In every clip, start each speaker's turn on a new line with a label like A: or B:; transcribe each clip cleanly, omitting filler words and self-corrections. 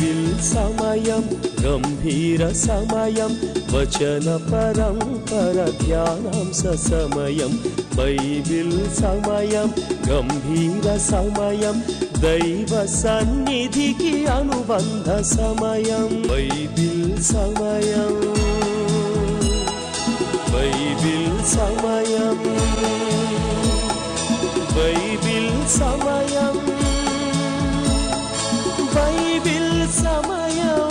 A: Bible సమయం గంభీర సమయం వచన పరంపర ధ్యానాంశ సమయం బైబిల్ సమయం గంభీర సమయం దైవ సన్నిధికి అనుబంధ సమయం బైబిల్ సమయం బైబిల్ సమయం బైబిల్ సమయం బైబిల్ సమయం.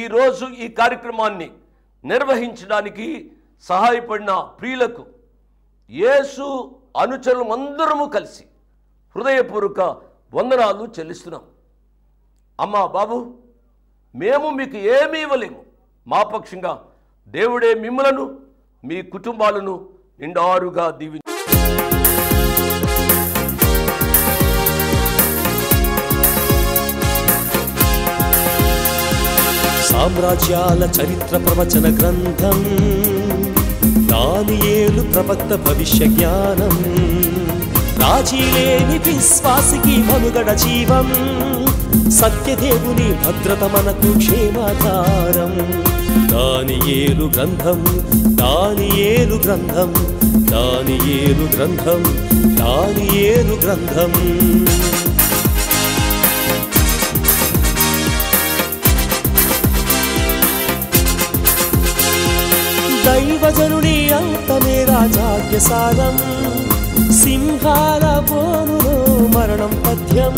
B: ఈరోజు ఈ కార్యక్రమాన్ని నిర్వహించడానికి సహాయపడిన ప్రియులకు యేసు అనుచరులు అందరము కలిసి హృదయపూర్వక వందనాలు చెల్లిస్తున్నాం. అమ్మా బాబు, మేము మీకు ఏమీ ఇవ్వలేము. మా పక్షంగా దేవుడే మిమ్మలను మీ కుటుంబాలను నిండారుగా దీవించు.
A: సామ్రాజ్యాల చరిత్ర ప్రవచన గ్రంథం, దానియేలు ప్రవక్త భవిష్య జ్ఞానం, రాజీలేని విశ్వాసికి మనుగడ జీవం, సత్యదేవుని భద్రత మనకు క్షేమాధారం. దానియేలు గ్రంథం, దానియేలు గ్రంథం, దానియేలు గ్రంథం, దానియేలు గ్రంథం. దైవజనుని అంతమే రాజాజ్ఞసారం, సింహాల బోనులో మరణం పథ్యం,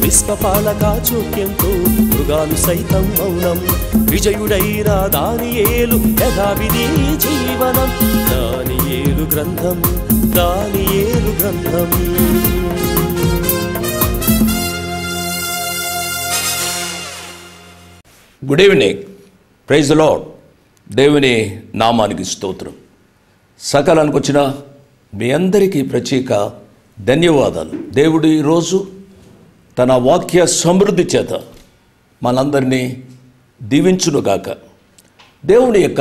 A: విశ్వపాలక చోక్యంతో మృగాలు సైతం మౌనం, విజయుడైరా దానియేలు యథావిధి జీవనం. దానియేలు గ్రంథం, దానియేలు గ్రంథం.
B: Good evening. Praise the Lord. దేవుని నామానికి స్తోత్రం. సకాలానికి వచ్చిన మీ అందరికీ ప్రత్యేక ధన్యవాదాలు. దేవుడు ఈరోజు తన వాక్య సమృద్ధి చేత మనందరినీ దీవించునుగాక. దేవుని యొక్క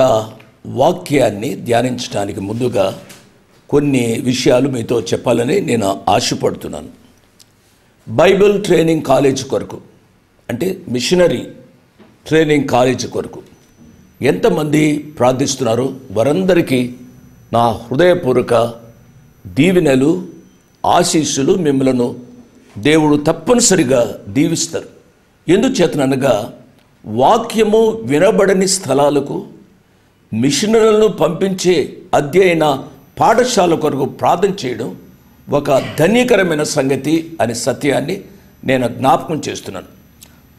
B: వాక్యాన్ని ధ్యానించడానికి ముందుగా కొన్ని విషయాలు మీతో చెప్పాలని నేను ఆశపడుతున్నాను. బైబిల్ ట్రైనింగ్ కాలేజ్ కొరకు, అంటే మిషనరీ ట్రైనింగ్ కాలేజ్ కొరకు ఎంతమంది ప్రార్థిస్తున్నారో వారందరికీ నా హృదయపూర్వక దీవెనలు, ఆశీస్సులు మిమ్మలను దేవుడు తప్పనిసరిగా దీవిస్తారు. ఎందుచేతనగా వాక్యము వినబడని స్థలాలకు మిషనరీలను పంపించే అధ్యయన పాఠశాల కొరకు ప్రార్థన చేయడం ఒక ధన్యకరమైన సంగతి అనే సత్యాన్ని నేను జ్ఞాపకం చేస్తున్నాను.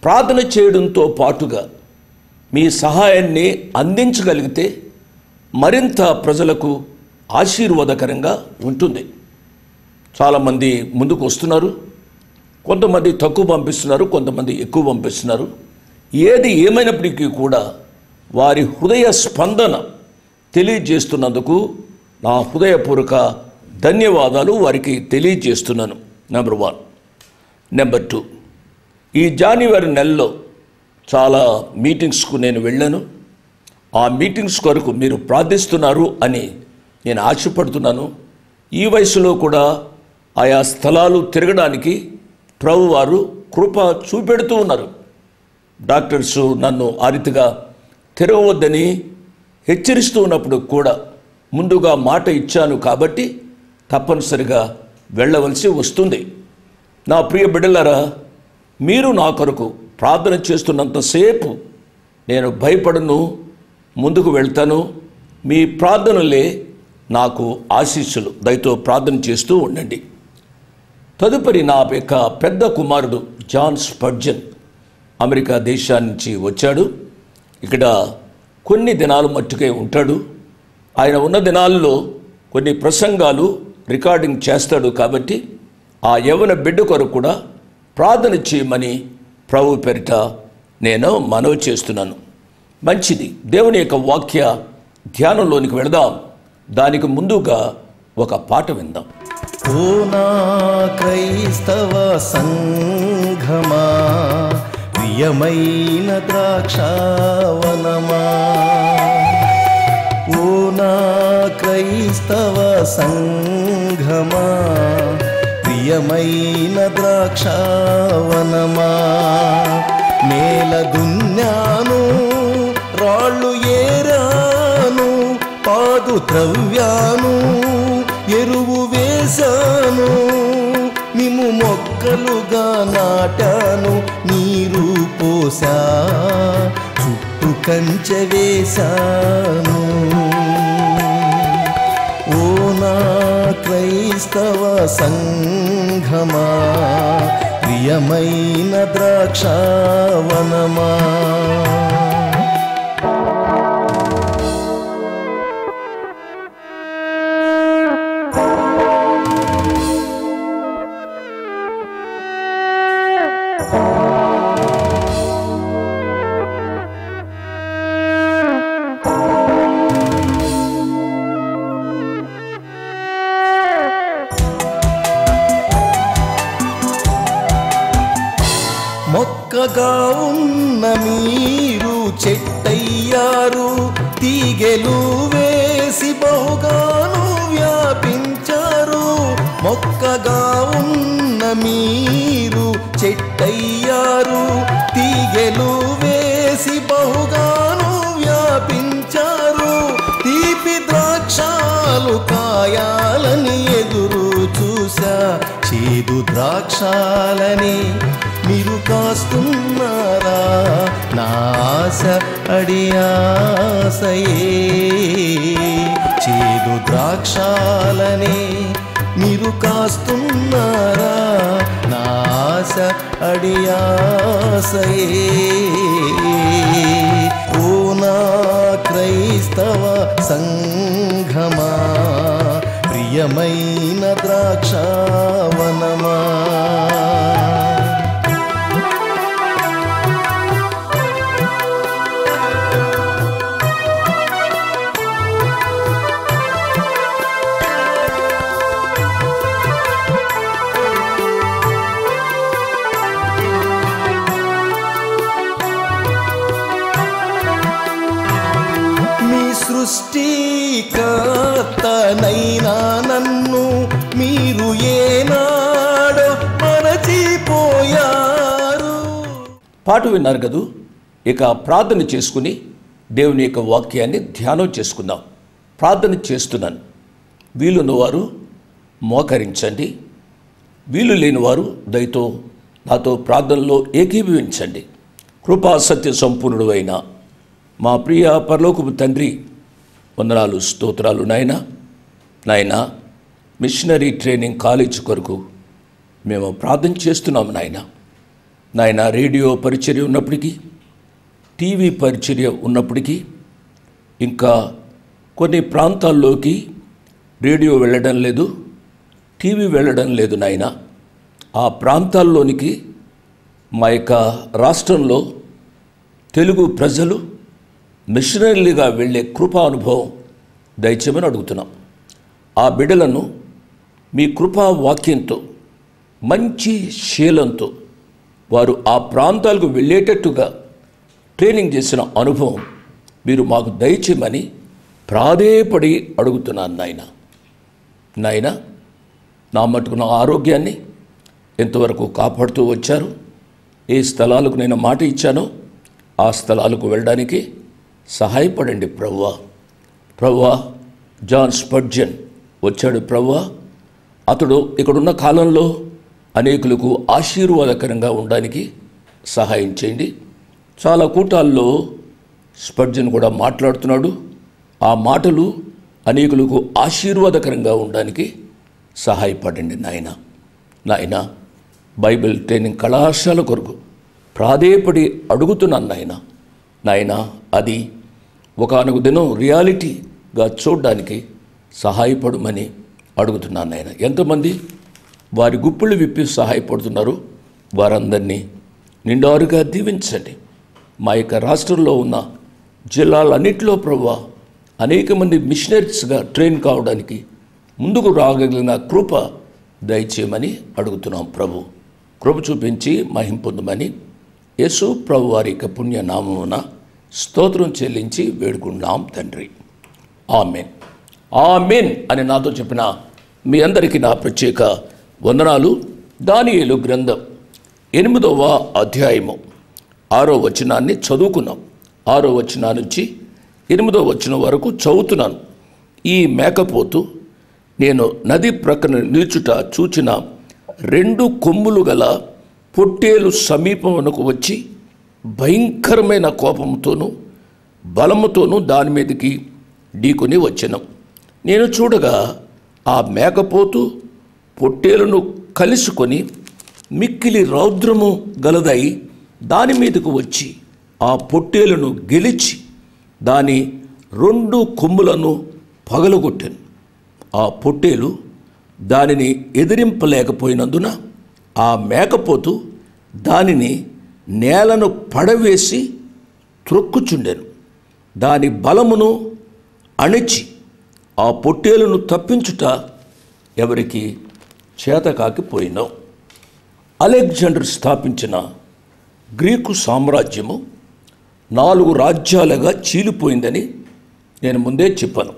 B: ప్రార్థన చేయడంతో పాటుగా మీ సహాయాన్ని అందించగలిగితే మరింత ప్రజలకు ఆశీర్వాదకరంగా ఉంటుంది. చాలామంది ముందుకు వస్తున్నారు, కొంతమంది తక్కువ పంపిస్తున్నారు, కొంతమంది ఎక్కువ పంపిస్తున్నారు. ఏది ఏమైనప్పటికీ కూడా వారి హృదయ స్పందన తెలియజేస్తున్నందుకు నా హృదయపూర్వక ధన్యవాదాలు వారికి తెలియజేస్తున్నాను. నెంబర్ 1. నెంబర్ 2, ఈ జనవరి నెలలో చాలా మీటింగ్స్కు నేను వెళ్ళాను. ఆ మీటింగ్స్ కొరకు మీరు ప్రార్థిస్తున్నారు అని నేను ఆశపడుతున్నాను. ఈ వయసులో కూడా ఆయా స్థలాలు తిరగడానికి ప్రభువారు కృప చూపెడుతూ ఉన్నారు. డాక్టర్స్ నన్ను ఆ రీతిగా తిరగవద్దని హెచ్చరిస్తూ ఉన్నప్పుడు కూడా ముందుగా మాట ఇచ్చాను కాబట్టి తప్పనిసరిగా వెళ్ళవలసి వస్తుంది. నా ప్రియ బిడ్డలారా, మీరు నా కొరకు ప్రార్థన చేస్తున్నంతసేపు నేను భయపడను, ముందుకు వెళ్తాను. మీ ప్రార్థనలే నాకు ఆశీస్సులు. దయతో ప్రార్థన చేస్తూ ఉండండి. తదుపరి నా యొక్క పెద్ద కుమారుడు జాన్ స్పర్జన్ అమెరికా దేశాన్నించి వచ్చాడు. ఇక్కడ కొన్ని దినాలు మట్టుకే ఉంటాడు. ఆయన ఉన్న దినాల్లో కొన్ని ప్రసంగాలు రికార్డింగ్ చేస్తాడు. కాబట్టి ఆ యవ్వన బిడ్డ కొరకు కూడా ప్రార్థన చేయమని ప్రభు పేరిట నేను మనవి చేస్తున్నాను. మంచిది. దేవుని యొక్క వాక్య ధ్యానంలోనికి వెళదాం. దానికి ముందుగా ఒక పాట విందాం.
C: ఓ నా క్రైస్తవ సంఘమా, ప్రియమైన ద్రాక్షావనమా, ఓ నా క్రైస్తవ సంఘమా, ప్రియమైన ద్రాక్షావనమా. నేల దున్నాను, రాళ్ళు ఏరాను, పాదు త్రవ్యాను, ఎరువు వేశాను, నిము మొక్కలుగా నాటాను, నీరు పోసా, చుట్టూ కంచె వేశాను. ఓ నా క్రైస్తవ సంఘమా, ప్రియమైన ద్రాక్షావనమా. మొక్కగా ఉన్న మీరు చెట్టయ్యారు, తీగెలు వేసి బహుగాను వ్యాపించారు. మొక్కగా ఉన్న మీరు చెట్టయ్యారు, తీగెలు వేసి బహుగాను వ్యాపించారు. తీపి ద్రాక్షాలు కాయాలని ఎదురు చూసా, చేదు ద్రాక్షాలని మీరు కాస్తున్నారా. నా ఆశ అడియాసయే, చేదు ద్రాక్షాలని మీరు కాస్తున్నారా. నా ఆశ అడియాసయే. ఓ నా క్రైస్తవ సంఘమా, ప్రియమైన ద్రాక్షావనమా. సృష్టికర్తనైనా నన్ను మీరు ఏనాడో మరచిపోయారు.
B: పాట విన్నారు కదూ. ఇక ప్రార్థన చేసుకుని దేవుని యొక్క వాక్యాన్ని ధ్యానం చేసుకుందాం. ప్రార్థన చేస్తున్నాను. వీలున్నవారు మోకరించండి, వీలు లేనివారు దయతో నాతో ప్రార్థనలో ఏకీభవించండి. కృపా సత్య సంపూర్ణుడు అయిన మా ప్రియ పరలోకపు తండ్రి, వందనాలు, స్తోత్రాలు నాయనా. నాయనా, మిషనరీ ట్రైనింగ్ కాలేజ్ కొరకు మేము ప్రార్థన చేస్తున్నాము నాయనా. నాయనా, రేడియో పరిచర్య ఉన్నప్పటికీ, టీవీ పరిచర్య ఉన్నప్పటికీ, ఇంకా కొన్ని ప్రాంతాల్లోకి రేడియో వెళ్ళడం లేదు, టీవీ వెళ్ళడం లేదు నాయనా. ఆ ప్రాంతాల్లోనికి మా యొక్క రాష్ట్రంలో తెలుగు ప్రజలు మిషనరీలుగా వెళ్ళే కృపా అనుభవం దయచేయమని అడుగుతున్నాం. ఆ బిడ్డలను మీ కృపా వాక్యంతో, మంచి శీలంతో వారు ఆ ప్రాంతాలకు వెళ్ళేటట్టుగా ట్రైనింగ్ చేసిన అనుభవం మీరు మాకు దయచేయమని ప్రాధేయపడి అడుగుతున్నాను నాయన. నాయన, నా మటుకు నా ఆరోగ్యాన్ని ఎంతవరకు కాపాడుతూ వచ్చారు. ఏ స్థలాలకు నేను మాట ఇచ్చానో ఆ స్థలాలకు వెళ్ళడానికి సహాయపడండి ప్రభువా. ప్రభువా, జాన్ స్పర్జన్ వచ్చాడు ప్రభువా. అతడు ఇక్కడున్న కాలంలో అనేకులకు ఆశీర్వాదకరంగా ఉండడానికి సహాయం చేయండి. చాలా కూటాల్లో స్పర్జన్ కూడా మాట్లాడుతున్నాడు. ఆ మాటలు అనేకులకు ఆశీర్వాదకరంగా ఉండడానికి సహాయపడండి నాయన. నాయన, బైబిల్ ట్రైనింగ్ కళాశాల కొరకు ప్రాధేయపడి అడుగుతున్నాను నాయన. నాయన, అది ఒకానొక దినం రియాలిటీగా చూడడానికి సహాయపడమని అడుగుతున్నాను నాయన. ఎంతమంది వారి గుప్పులు విప్పి సహాయపడుతున్నారు, వారందరినీ నిండారుగా దీవించండి. మా యొక్క రాష్ట్రంలో ఉన్న జిల్లాలన్నింటిలో ప్రభువా అనేక మంది మిషనరీస్గా ట్రైన్ కావడానికి ముందుకు రాగలిగిన కృప దయచేయమని అడుగుతున్నాం ప్రభు. కృప చూపించి మహిమ పొందమని యేసు ప్రభు వారి యొక్క పుణ్యనామమున స్తోత్రం చెల్లించి వేడుకున్నాం తండ్రి. ఆమెన్. ఆమెన్ అని నాతో చెప్పిన మీ అందరికీ నా ప్రత్యేక వందనాలు. దానియేలు గ్రంథం 8వ అధ్యాయము 6వ వచనాన్ని చదువుకున్నాం. 6వ వచనం నుంచి 8వ వచనం వరకు చదువుతున్నాను. ఈ మేకపోతు నేను నది ప్రక్కన నిలుచుట చూచిన 2 కొమ్ములు గల పొట్టేలు సమీపమునకు వచ్చి భయంకరమైన కోపంతోనూ బలముతోనూ దాని మీదకి ఢీకొని వచ్చెను. నేను చూడగా ఆ మేకపోతు పొట్టేలును కలుసుకొని మిక్కిలి రౌద్రము గలదై దాని మీదకు వచ్చి ఆ పొట్టేలును గెలిచి దాని 2 కొమ్ములను పగలగొట్టెను. ఆ పొట్టేలు దానిని ఎదిరింపలేకపోయినందున ఆ మేకపోతు దానిని నేలను పడవేసి త్రొక్కుచుండెను. దాని బలమును అణిచి ఆ పొట్టేలును తప్పించుట ఎవరికి చేతకాకిపోయినావు. అలెగ్జాండర్ స్థాపించిన గ్రీకు సామ్రాజ్యము 4 రాజ్యాలుగా చీలిపోయిందని నేను ముందే చెప్పాను.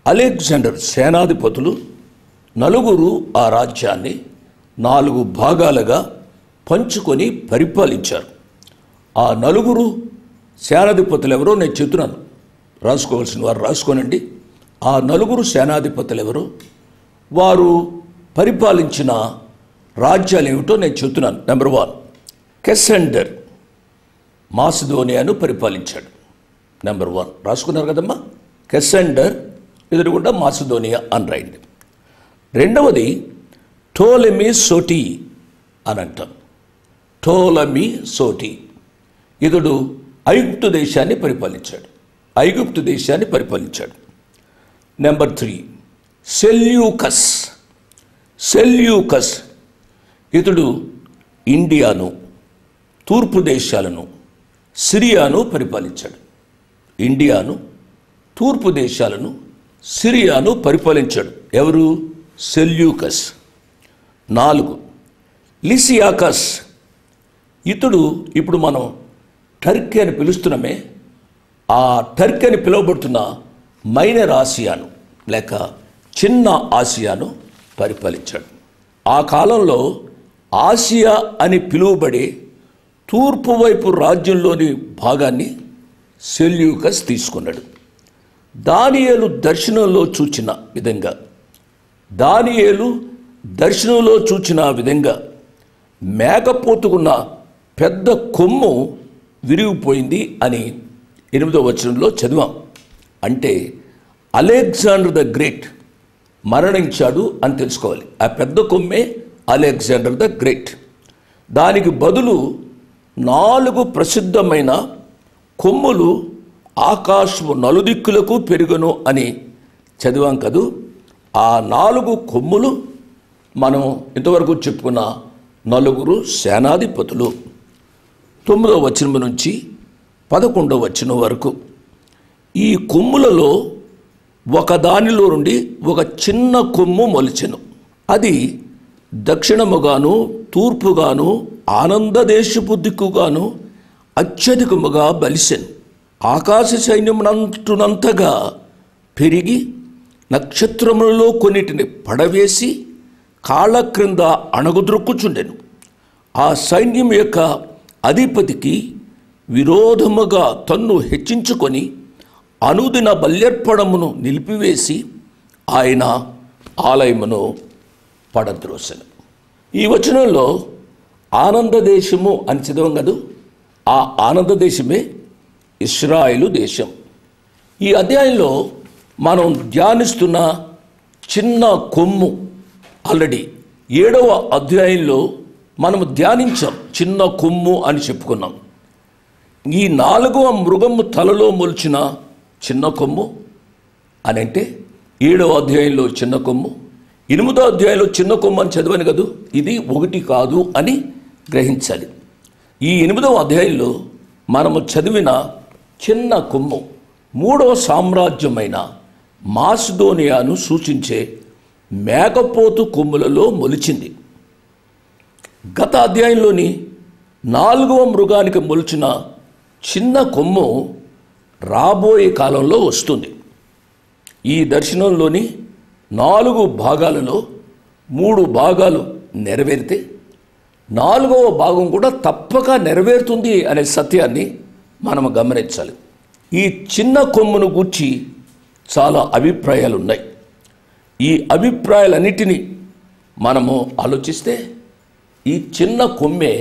B: అలెగ్జాండర్ సేనాధిపతులు 4 ఆ రాజ్యాన్ని 4 భాగాలుగా పంచుకొని పరిపాలించారు. ఆ 4 సేనాధిపతులు ఎవరో నేను చెప్తున్నాను, రాసుకోవాల్సిన వారు రాసుకోనండి. ఆ 4 సేనాధిపతులు ఎవరో, వారు పరిపాలించిన రాజ్యాలు ఏమిటో నేను చెప్తున్నాను. నెంబర్ 1, కెసెండర్ మాసిదోనియాను పరిపాలించాడు. నెంబర్ 1 రాసుకున్నారు కదమ్మా, కెసెండర్ ఎదురుగుండా మాసిదోనియా అని రాయండి. 2వది టోలెమీ సోటి అని అంటాం. టోలెమీ సోటి ఇతడు ఐగుప్తు దేశాన్ని పరిపాలించాడు. నెంబర్ 3 సెల్యూకస్ ఇతడు ఇండియాను, తూర్పు దేశాలను, సిరియాను పరిపాలించాడు. ఇండియాను, తూర్పు దేశాలను, సిరియాను పరిపాలించాడు. ఎవరు? సెల్యూకస్. 4 లిసియాకస్ ఇతడు ఇప్పుడు మనం టర్కీ అని పిలుస్తున్నామే, ఆ టర్కీ అని పిలువబడుతున్న మైనర్ ఆసియాను లేక చిన్న ఆసియాను పరిపాలించాడు. ఆ కాలంలో ఆసియా అని పిలువబడే తూర్పు వైపు రాజ్యంలోని భాగాన్ని సెల్యూకస్ తీసుకున్నాడు. దానియేలు దర్శనంలో చూచిన విధంగా మేకపోతుకున్న పెద్ద కొమ్ము విరిగిపోయింది అని 8వ వచనంలో చదివాం. అంటే అలెగ్జాండర్ ద గ్రేట్ మరణించాడు అని తెలుసుకోవాలి. ఆ పెద్ద కొమ్మే అలెగ్జాండర్ ద గ్రేట్. దానికి బదులు 4 ప్రసిద్ధమైన కొమ్ములు ఆకాశము నలుదిక్కులకు పెరుగును అని చదివాం కదూ. ఆ 4 కొమ్ములు మనం ఇంతవరకు చెప్పుకున్న 4 సేనాధిపతులు. 9వ వచనం నుంచి 11వ వచనం వరకు ఈ కొమ్ములలో ఒకదానిలో నుండి ఒక చిన్న కొమ్ము మొలిచెను. అది దక్షిణముగాను, తూర్పుగాను, ఆనందదేశపు దిక్కుగాను అత్యధికముగా బలిసెను. ఆకాశ సైన్యమునంతగా పెరిగి నక్షత్రములలో కొన్నిటిని పడవేసి కాళ్ళ క్రింద అణగుద్రొక్కుచుండెను. ఆ సైన్యం యొక్క అధిపతికి విరోధముగా తన్ను హెచ్చించుకొని అనుదిన బల్యర్పణమును నిలిపివేసి ఆయన ఆలయమును పడద్రోసెను. ఈ వచనంలో ఆనందదేశము అని చదవం కదూ. ఆ ఆనందదేశమే ఇశ్రాయేలు దేశం. ఈ అధ్యాయంలో మనం ధ్యానిస్తున్న చిన్న కొమ్ము ఆల్రెడీ 7వ అధ్యాయంలో మనము ధ్యానించాం. చిన్న కొమ్ము అని చెప్పుకున్నాం. ఈ 4వ మృగము తలలో మొలిచిన చిన్న కొమ్ము అని అంటే 7వ అధ్యాయంలో చిన్న కొమ్ము, 8వ అధ్యాయంలో చిన్న కొమ్ము అని చదివాను కదూ. ఇది ఒకటి కాదు అని గ్రహించాలి. ఈ 8వ అధ్యాయంలో మనము చదివిన చిన్న కొమ్ము 3వ సామ్రాజ్యమైన మాసిదోనియాను సూచించే మేకపోతు కొమ్ములలో మొలిచింది. గత అధ్యాయంలోని 4వ మృగానికి మొలిచిన చిన్న కొమ్ము రాబోయే కాలంలో వస్తుంది. ఈ దర్శనంలోని 4 భాగాలలో 3 భాగాలు నెరవేరితే 4వ భాగం కూడా తప్పక నెరవేరుతుంది అనే సత్యాన్ని మనం గమనించాలి. ఈ చిన్న కొమ్మును గూర్చి చాలా అభిప్రాయాలు ఉన్నాయి. ఈ అభిప్రాయాలన్నిటినీ మనము ఆలోచిస్తే ఈ చిన్న కొమ్మే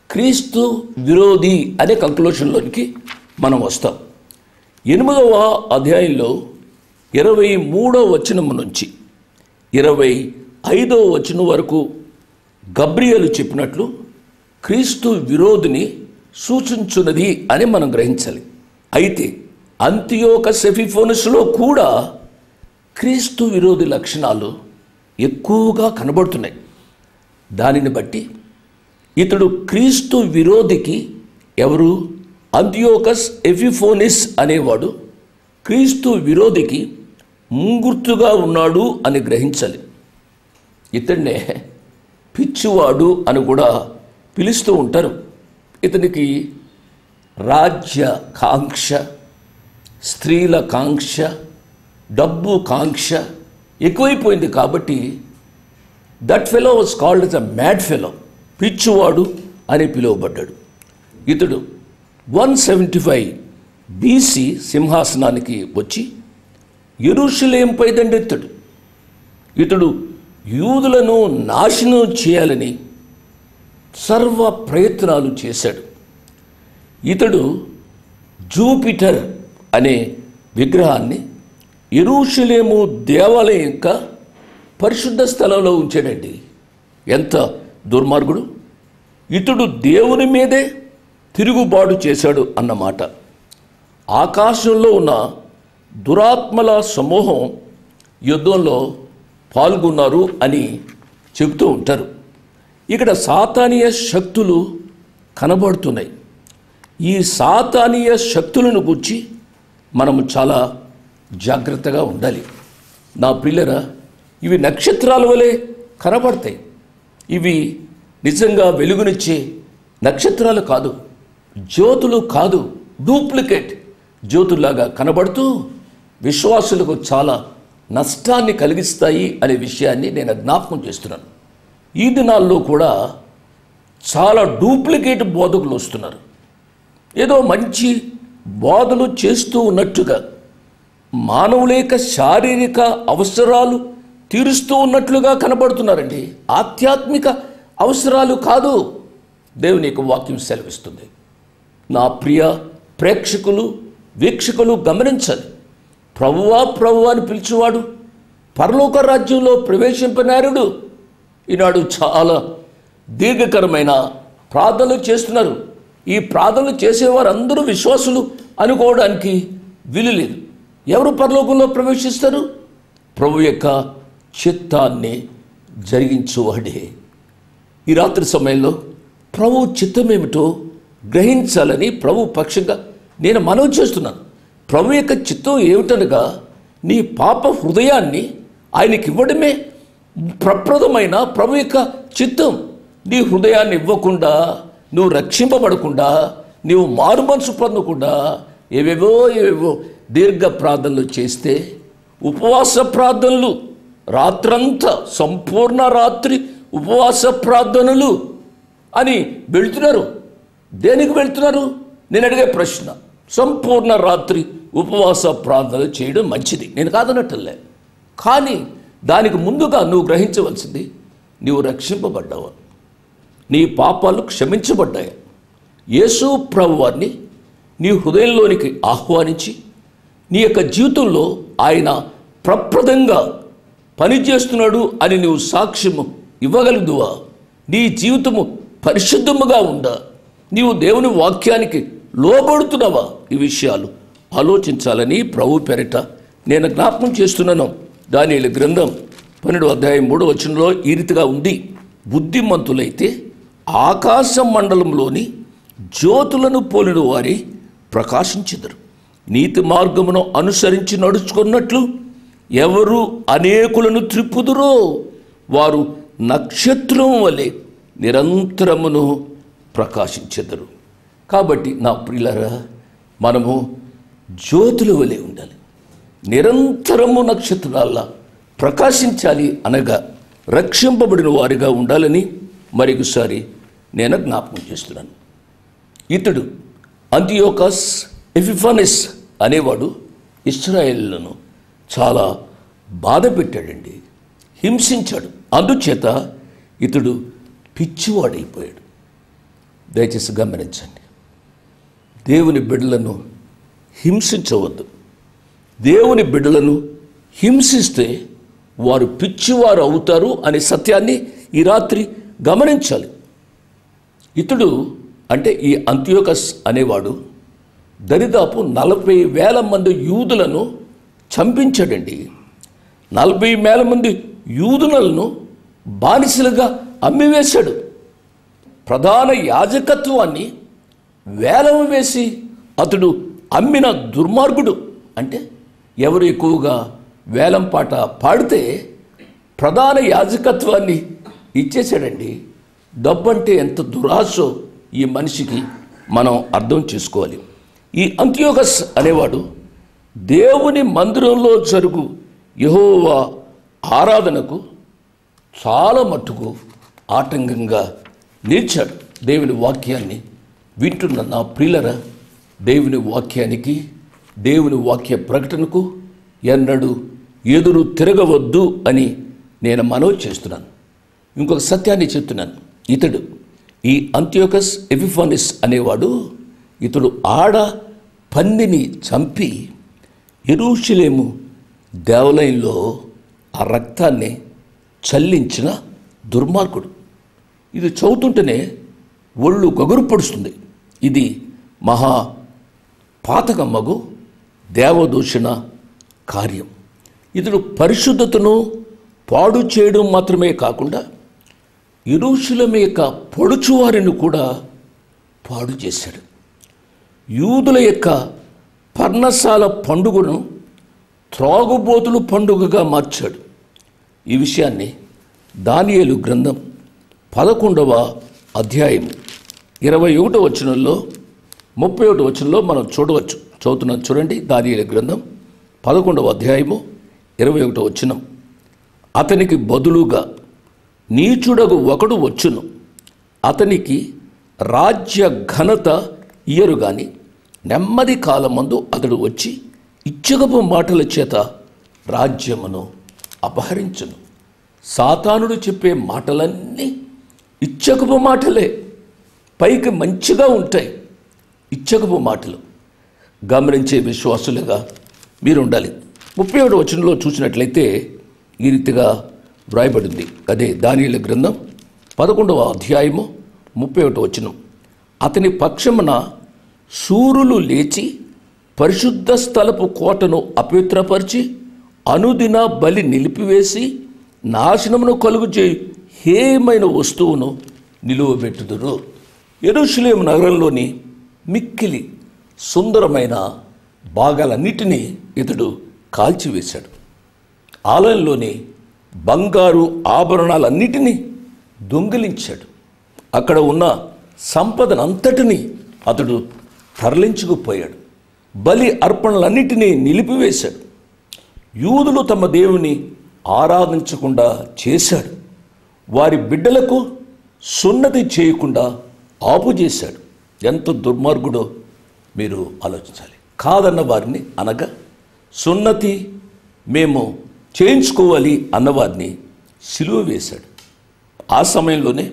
B: క్రీస్తు విరోధి అనే కంక్లూషన్లోనికి మనం వస్తాం. 8వ అధ్యాయంలో 23వ వచనం నుంచి 25వ వచనం వరకు గబ్రియేలు చెప్పినట్లు క్రీస్తు విరోధిని సూచించున్నది అని మనం గ్రహించాలి. అయితే అంతియోకస్ ఎపిఫానెస్లో కూడా క్రీస్తు విరోధి లక్షణాలు ఎక్కువగా కనబడుతున్నాయి. దానిని బట్టి ఇతడు క్రీస్తు విరోధికి ఎవరు? అంతియోకస్ ఎపిఫానెస్ అనేవాడు క్రీస్తు విరోధికి ముంగుర్తుగా ఉన్నాడు అని గ్రహించాలి. ఇతన్నే పిచ్చివాడు అని కూడా పిలుస్తూ ఉంటారు. ఇతనికి రాజ్య కాంక్ష, స్త్రీల కాంక్ష, డబ్బు కాంక్ష ఎక్కువైపోయింది. కాబట్టి that fellow was called as a mad fellow, పిచ్చివాడు అని పిలువబడ్డాడు. ఇతడు 175 BC సింహాసనానికి వచ్చి యెరూషలేంపై దండెత్తాడు. ఇతడు యూదులను నాశనం చేయాలని సర్వ ప్రయత్నాలు చేశాడు. ఇతడు జూపిటర్ అనే విగ్రహాన్ని యెరూషలేము దేవాలయం యొక్క పరిశుద్ధ స్థలంలో ఉంచాడండి. ఎంత దుర్మార్గుడు! ఇతడు దేవుని మీదే తిరుగుబాటు చేశాడు అన్నమాట. ఆకాశంలో ఉన్న దురాత్మల సమూహం యుద్ధంలో పాల్గొన్నారు అని చెబుతూ ఉంటారు. ఇక్కడ సాతానీయ శక్తులు కనబడుతున్నాయి. ఈ సాతానీయ శక్తులను గురించి మనము చాలా జాగ్రత్తగా ఉండాలి. నా పిల్లరా, ఇవి నక్షత్రాల వలె కనబడతాయి. ఇవి నిజంగా వెలుగునిచ్చే నక్షత్రాలు కాదు, జ్యోతులు కాదు, డూప్లికేట్ జ్యోతుల్లాగా కనబడుతూ విశ్వాసులకు చాలా నష్టాన్ని కలిగిస్తాయి అనే విషయాన్ని నేను జ్ఞాపకం చేస్తున్నాను. ఈ దినాల్లో కూడా చాలా డూప్లికేట్ బోధకులు వస్తున్నారు. ఏదో మంచి బోధలు చేస్తూ ఉన్నట్టుగా, మానవుల యొక్క శారీరక అవసరాలు తీరుస్తూ ఉన్నట్లుగా కనబడుతున్నారండి. ఆధ్యాత్మిక అవసరాలు కాదు దేవుని యొక్క వాక్యం సెలవిస్తుంది. నా ప్రియ ప్రేక్షకులు, వీక్షకులు గమనించాలి. ప్రభువా ప్రభువా అని పిలిచేవాడు పరలోక రాజ్యంలో ప్రవేశింపనేరుడు. ఈనాడు చాలా దీర్ఘకరమైన ప్రార్థనలు చేస్తున్నారు. ఈ ప్రార్థనలు చేసేవారు అందరూ విశ్వాసులు అనుకోవడానికి వీలు లేదు. ఎవరు పరలోకంలో ప్రవేశిస్తారు? ప్రభు యొక్క చిత్తాన్ని జరిగించువాడే. ఈ రాత్రి సమయంలో ప్రభు చిత్తం ఏమిటో గ్రహించాలని ప్రభు పక్షంగా నేను మనవి చేస్తున్నాను. ప్రభు యొక్క చిత్తం ఏమిటనగా నీ పాప హృదయాన్ని ఆయనకి ఇవ్వడమే ప్రప్రదమైన ప్రభు యొక్క చిత్తం. నీ హృదయాన్ని ఇవ్వకుండా, నువ్వు రక్షింపబడకుండా, నీవు మారు మనసు పొందకుండా ఏవేవో దీర్ఘ ప్రార్థనలు చేస్తే, ఉపవాస ప్రార్థనలు రాత్రంతా సంపూర్ణ రాత్రి ఉపవాస ప్రార్థనలు అని వెళ్తున్నారు. దేనికి వెళ్తున్నారు? నేను అడిగే ప్రశ్న. సంపూర్ణ రాత్రి ఉపవాస ప్రార్థనలు చేయడం మంచిది, నేను కాదనట్టలే. కానీ దానికి ముందుగా నువ్వు గ్రహించవలసింది, నీవు రక్షింపబడ్డావు, నీ పాపాలు క్షమించబడ్డాయి. యేసు ప్రభువారిని నీ హృదయంలోనికి ఆహ్వానించి నీ యొక్క జీవితంలో ఆయన ప్రప్రదంగా పనిచేస్తున్నాడు అని నువ్వు సాక్ష్యము ఇవ్వగలదువా? నీ జీవితము పరిశుద్ధముగా ఉందా? నీవు దేవుని వాక్యానికి లోబడుతున్నావా? ఈ విషయాలు ఆలోచించాలని ప్రభు పేరిట నేను జ్ఞాపకం చేస్తున్నాను. దానియేలు గ్రంథం 12వ అధ్యాయం 3వ వచనంలో ఈ రీతిగా ఉంది. బుద్ధిమంతులైతే ఆకాశ మండలంలోని జ్యోతులను పోలిన వారి ప్రకాశించెదరు. నీతి మార్గమును అనుసరించి నడుచుకున్నట్లు ఎవరు అనేకులను త్రిప్పుదురో వారు నక్షత్రం వలె నిరంతరమును ప్రకాశించెదరు. కాబట్టి నా ప్రియులారా, మనము జ్యోతుల వలె ఉండాలి, నిరంతరము నక్షత్రాల్లా ప్రకాశించాలి అనగా రక్షింపబడిన వారిగా ఉండాలని మరొకసారి నేను జ్ఞాపకం చేస్తున్నాను. ఇతడు అంతియోకస్ ఎపిఫానెస్ అనేవాడు ఇశ్రాయేలులను చాలా బాధ పెట్టాడండి, హింసించాడు. అందుచేత ఇతడు పిచ్చివాడైపోయాడు. దయచేసి గమనించండి, దేవుని బిడ్డలను హింసించవద్దు. దేవుని బిడ్డలను హింసిస్తే వారు పిచ్చివారు అవుతారు అనే సత్యాన్ని ఈ రాత్రి గమనించాలి. ఇతడు అంటే ఈ అంతియోకస్ అనేవాడు దరిదాపు 40,000 మంది యూదులను చంపించాడండి. 40,000 మంది యూదులను బానిసలుగా అమ్మివేశాడు. ప్రధాన యాజకత్వాన్ని వేలం వేసి అతడు అమ్మిన దుర్మార్గుడు. అంటే ఎవరు ఎక్కువగా వేలం పాట పాడితే ప్రధాన యాజకత్వాన్ని ఇచ్చేశాడండి. డబ్బంటే ఎంత దురాశో ఈ మనిషికి మనం అర్థం చేసుకోవాలి. ఈ అంతియోకస్ అనేవాడు దేవుని మందిరంలో జరుగు యెహోవా ఆరాధనకు చాలా మట్టుకు ఆటంకంగా నిలిచాడు. దేవుని వాక్యాన్ని వింటున్న నా ప్రియులరా, దేవుని వాక్యానికి, దేవుని వాక్య ప్రకటనకు ఎన్నడూ ఎదురు తిరగవద్దు అని నేను మనవి చేస్తున్నాను. ఇంకొక సత్యాన్ని చెప్తున్నాను. ఇతడు ఈ అంతియోకస్ ఎపిఫానెస్ అనేవాడు ఇతడు ఆడ పందిని చంపి యెరూషలేము దేవాలయంలో ఆ రక్తాన్ని చల్లించిన దుర్మార్గుడు. ఇది చదువుతుంటేనే ఒళ్ళు గగురు పడుస్తుంది. ఇది మహా పాతకమ్మగు దేవదూషణ కార్యం. ఇతడు పరిశుద్ధతను పాడు చేయడం మాత్రమే కాకుండా యెరూషలేము యొక్క పొడుచువారిని కూడా పాడు చేశాడు. యూదుల యొక్క పర్ణశాల పండుగను త్రాగుబోతులు పండుగగా మార్చాడు. ఈ విషయాన్ని దానియేలు గ్రంథం 11వ అధ్యాయం 21వ వచనంలో 31వ వచనంలో మనం చూడవచ్చు. చదువుతున్నాం చూడండి. దానియేలు గ్రంథం 11వ అధ్యాయము 21వ వచనం. అతనికి బదులుగా నీచుడగు ఒకడు వచ్చును, అతనికి రాజ్య ఘనత ఇయ్యరు గాని నెమ్మది కాలమందు అతడు వచ్చి ఇచ్చగపు మాటల చేత రాజ్యమును అపహరించును. సాతానుడు చెప్పే మాటలన్నీ ఇచ్చగపు మాటలే, పైకి మంచిగా ఉంటాయి. ఇచ్చగపు మాటలు గమనించే విశ్వాసులుగా మీరు ఉండాలి. 31వ వచనంలో చూసినట్లయితే ఈ రీతిగా వ్రాయబడింది. అదే దానియేలు గ్రంథం 11వ అధ్యాయము 31వ వచనం. అతని పక్షమున శూరులు లేచి పరిశుద్ధ స్థలపు కోటను అపవిత్రపరిచి అనుదిన బలి నిలిపివేసి నాశనమును కలుగు చేయి హేమైన వస్తువును నిలువబెట్టుదురు. యెరూషలేము నగరంలోని మిక్కిలి సుందరమైన భాగాలన్నిటినీ ఇతడు కాల్చివేశాడు. ఆలయంలోని బంగారు ఆభరణాలన్నిటినీ దొంగిలించాడు. అక్కడ ఉన్న సంపదనంతటినీ అతడు తరలించుకుపోయాడు. బలి అర్పణలన్నిటినీ నిలిపివేశాడు. యూదులు తమ దేవుని ఆరాధించకుండా చేశాడు. వారి బిడ్డలకు సున్నతి చేయకుండా ఆపు చేశాడు. ఎంత దుర్మార్గుడో మీరు ఆలోచించాలి. కాదన్న వారిని అనగా సున్నతి మేము చేయించుకోవాలి అన్నవారిని సిలువ వేశాడు. ఆ సమయంలోనే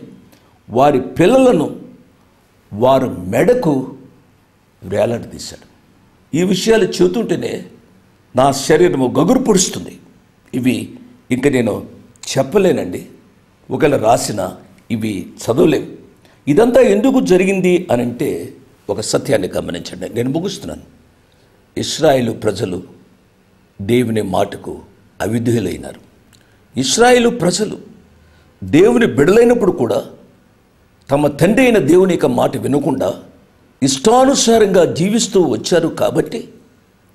B: వారి పిల్లలను వారి మెడకు వేలాడదీశాడు. ఈ విషయాలు చెబుతుంటేనే నా శరీరము గగురు పొడుస్తుంది. ఇవి ఇంక నేను చెప్పలేనండి. ఒకవేళ రాసిన ఇవి చదవలేము. ఇదంతా ఎందుకు జరిగింది అని అంటే ఒక సత్యాన్ని గమనించండి. నేను ముగిస్తున్నాను. ఇశ్రాయేలు ప్రజలు దేవుని మాటకు అవిధేయులైనారు. ఇశ్రాయేలు ప్రజలు దేవుని బిడలైనప్పుడు కూడా తమ తండ్రి అయిన దేవుని యొక్క మాట వినకుండా ఇష్టానుసారంగా జీవిస్తూ వచ్చారు. కాబట్టి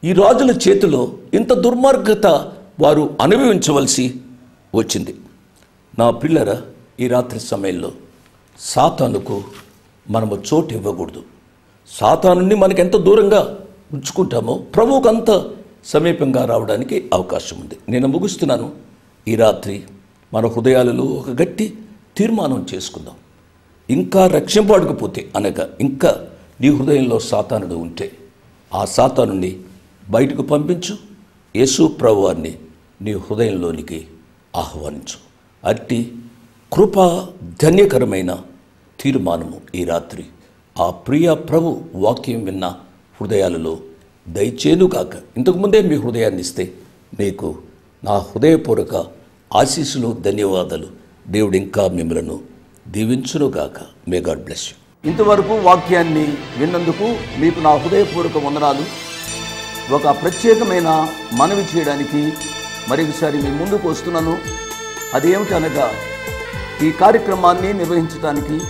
B: ఈ రాజుల చేతిలో ఇంత దుర్మార్గత వారు అనుభవించవలసి వచ్చింది. నా పిల్లరా, ఈ రాత్రి సమయంలో సాతానుకు మనము చోటు ఇవ్వకూడదు. సాతానుని మనకి ఎంత దూరంగా ఉంచుకుంటామో ప్రభువుకు అంత సమీపంగా రావడానికి అవకాశం ఉంది. నేను ముగిస్తున్నాను. ఈ రాత్రి మన హృదయాలలో ఒక గట్టి తీర్మానం చేసుకుందాం. ఇంకా రక్షింపబడకపోతే అనగా ఇంకా నీ హృదయంలో సాతానుడు ఉంటే ఆ సాతానుని బయటకు పంపించు. యేసు ప్రభువాన్ని నీ హృదయంలోనికి ఆహ్వానించు. అట్టి కృపా ధన్యకరమైన తీర్మానము ఈ రాత్రి ఆ ప్రియ ప్రభు వాక్యం విన్న హృదయాలలో దయచేనుగాక. ఇంతకుముందే మీ హృదయాన్ని ఇస్తే మీకు నా హృదయపూర్వక ఆశీస్సులు, ధన్యవాదాలు. దేవుడు ఇంకా మిమ్మలను దీవించునుగాక. May God bless you. ఇంతవరకు వాక్యాన్ని విన్నందుకు మీకు నా హృదయపూర్వక వందనాలు. ఒక ప్రత్యేకమైన మనవి చేయడానికి మరొకసారి మీ ముందుకు వస్తున్నాను. అదేమిటనగా ఈ కార్యక్రమాన్ని నిర్వహించడానికి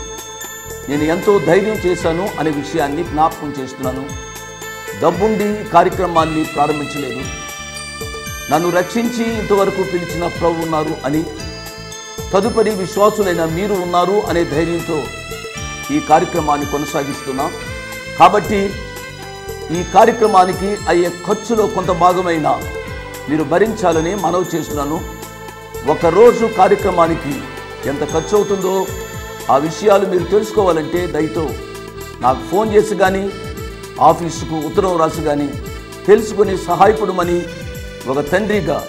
B: నేను ఎంతో ధైర్యం చేశాను అనే విషయాన్ని జ్ఞాపకం చేస్తున్నాను. డబ్బుండి కార్యక్రమాన్ని ప్రారంభించలేదు. నన్ను రక్షించి ఇంతవరకు పిలిచిన ప్రభు ఉన్నారు అని, తదుపరి విశ్వాసులైన మీరు ఉన్నారు అనే ధైర్యంతో ఈ కార్యక్రమాన్ని కొనసాగిస్తున్నాం. కాబట్టి ఈ కార్యక్రమానికి అయ్యే ఖర్చులో కొంత భాగమైన మీరు భరించాలని మనవి చేస్తున్నాను. ఒకరోజు కార్యక్రమానికి ఎంత ఖర్చు అవుతుందో ఆ విషయాలు మీరు తెలుసుకోవాలంటే దయతో నాకు ఫోన్ చేసి కానీ ఆఫీసుకు ఉత్తరం రాసి కానీ తెలుసుకొని సహాయపడమని ఒక తండ్రిగా,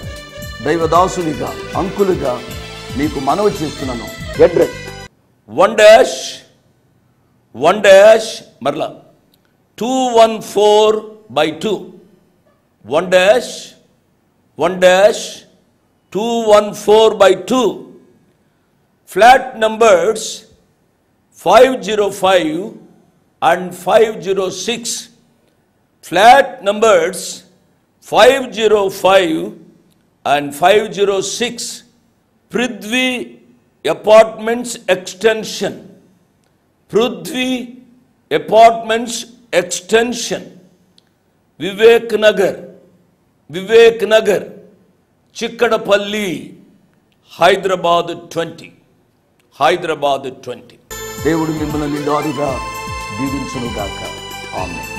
B: దైవదాసునిగా, అంకులుగా మీకు మనవి చేస్తున్నాను. అడ్రస్ 1-1- మరలా 214/2 1-1-214/2 flat numbers 505 and 506. Flat numbers 505 and 506. Prithvi apartments extension, Prithvi apartments extension, Vivek Nagar, Chikkadpally, Hyderabad 20. దేవుడు మిమ్మల్ని నిండారుగా దీవించునుగాక. ఆమేన్.